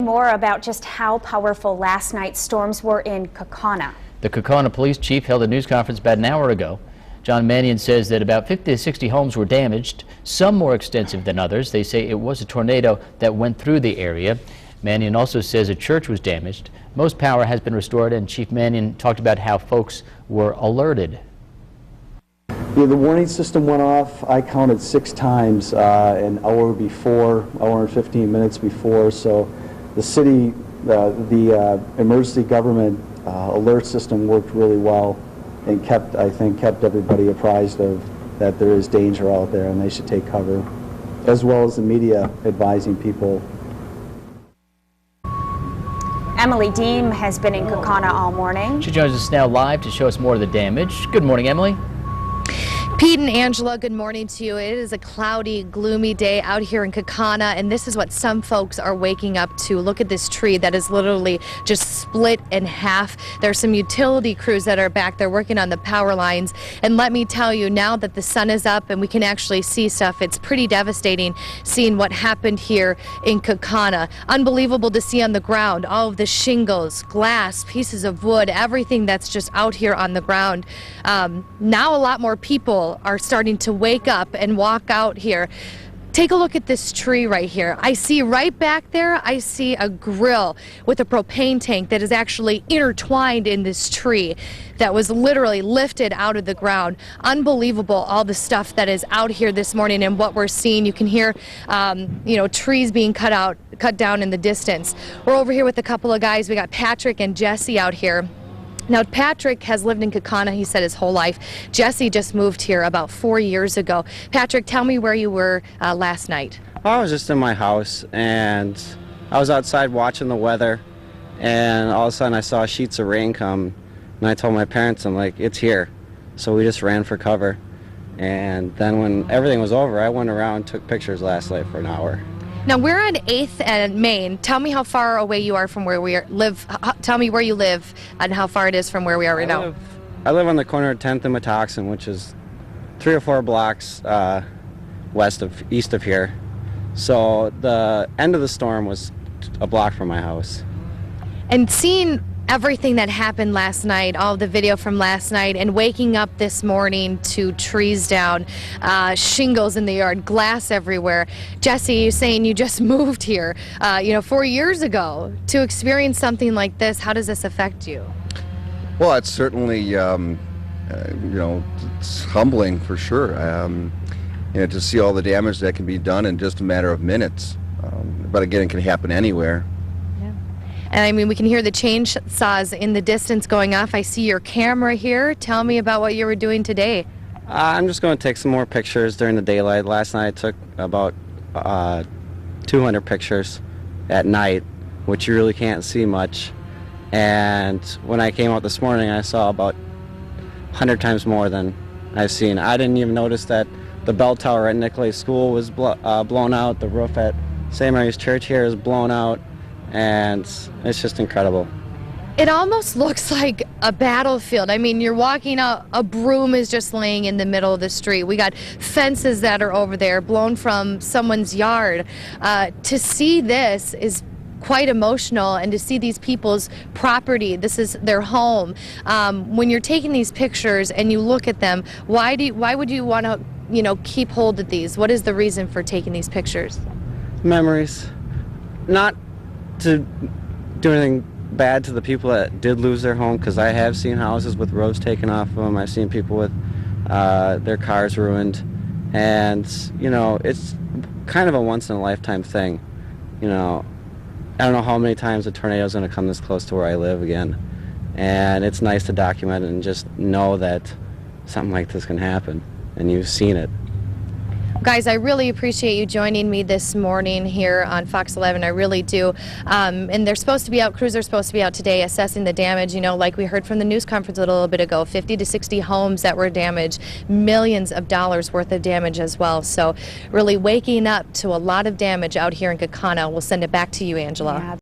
More about just how powerful last night's storms were in Kaukauna. The Kaukauna police chief held a news conference about an hour ago. John Mannion says that about 50 to 60 homes were damaged, some more extensive than others. They say it was a tornado that went through the area. Mannion also says a church was damaged. Most power has been restored, and Chief Mannion talked about how folks were alerted. Yeah, the warning system went off, I counted 6 times an hour before, hour and 15 minutes before, so the city, the emergency government alert system worked really well and kept everybody apprised of that there is danger out there and they should take cover, as well as the media advising people. Emily Deem has been in Kaukauna all morning. She joins us now live to show us more of the damage. Good morning, Emily. Pete and Angela, good morning to you. It is a cloudy, gloomy day out here in Kaukauna, and this is what some folks are waking up to. Look at this tree that is literally just split in half. There are some utility crews that are back there working on the power lines, and let me tell you, now that the sun is up and we can actually see stuff, it's pretty devastating seeing what happened here in Kaukauna. Unbelievable to see on the ground, all of the shingles, glass, pieces of wood, everything that's just out here on the ground. Now a lot more people are starting to wake up and walk out here. Take a look at this tree right here. I see right back there, I see a grill with a propane tank that is actually intertwined in this tree that was literally lifted out of the ground. Unbelievable, all the stuff that is out here this morning and what we're seeing. You can hear, trees being cut down in the distance. We're over here with a couple of guys. We got Patrick and Jesse out here. Now, Patrick has lived in Kaukauna, he said, his whole life. Jesse just moved here about 4 years ago. Patrick, tell me where you were last night. I was just in my house, and I was outside watching the weather, and all of a sudden I saw sheets of rain come, and I told my parents, I'm like, it's here. So we just ran for cover. And then when everything was over, I went around and took pictures last night for an hour. Now, we're on 8th and Main. Tell me how far away you are from where we live. Tell me where you live and how far it is from where we are right now. I live on the corner of 10th and Metoxen, which is 3 or 4 blocks east of here. So the end of the storm was a block from my house. And seeing everything that happened last night, all of the video from last night, and waking up this morning to trees down, shingles in the yard, glass everywhere. Jesse, you're saying you just moved here, 4 years ago. To experience something like this, how does this affect you? Well, it's certainly, it's humbling for sure. To see all the damage that can be done in just a matter of minutes. But again, it can happen anywhere. And I mean, we can hear the chainsaws in the distance going off. I see your camera here. Tell me about what you were doing today. I'm just going to take some more pictures during the daylight. Last night I took about 200 pictures at night, which you really can't see much. And when I came out this morning, I saw about 100 times more than I've seen. I didn't even notice that the bell tower at Nicolay School was blown out. The roof at St. Mary's Church here is blown out. And it's just incredible. It almost looks like a battlefield. I mean, you're walking out, a broom is just laying in the middle of the street. We got fences that are over there blown from someone's yard. To see this is quite emotional, and to see these people's property, this is their home. When you're taking these pictures and you look at them, why would you want to, keep hold of these? What is the reason for taking these pictures? Memories. Not to do anything bad to the people that did lose their home, because I have seen houses with roofs taken off of them. I've seen people with their cars ruined, and it's kind of a once-in-a-lifetime thing. I don't know how many times a tornado is going to come this close to where I live again, and it's nice to document it and just know that something like this can happen, and you've seen it. Guys, I really appreciate you joining me this morning here on Fox 11. I really do. And they're supposed to be out, crews are supposed to be out today assessing the damage, like we heard from the news conference a little bit ago, 50 to 60 homes that were damaged, millions of dollars worth of damage as well. So really waking up to a lot of damage out here in Kaukauna. We'll send it back to you, Angela. Yeah.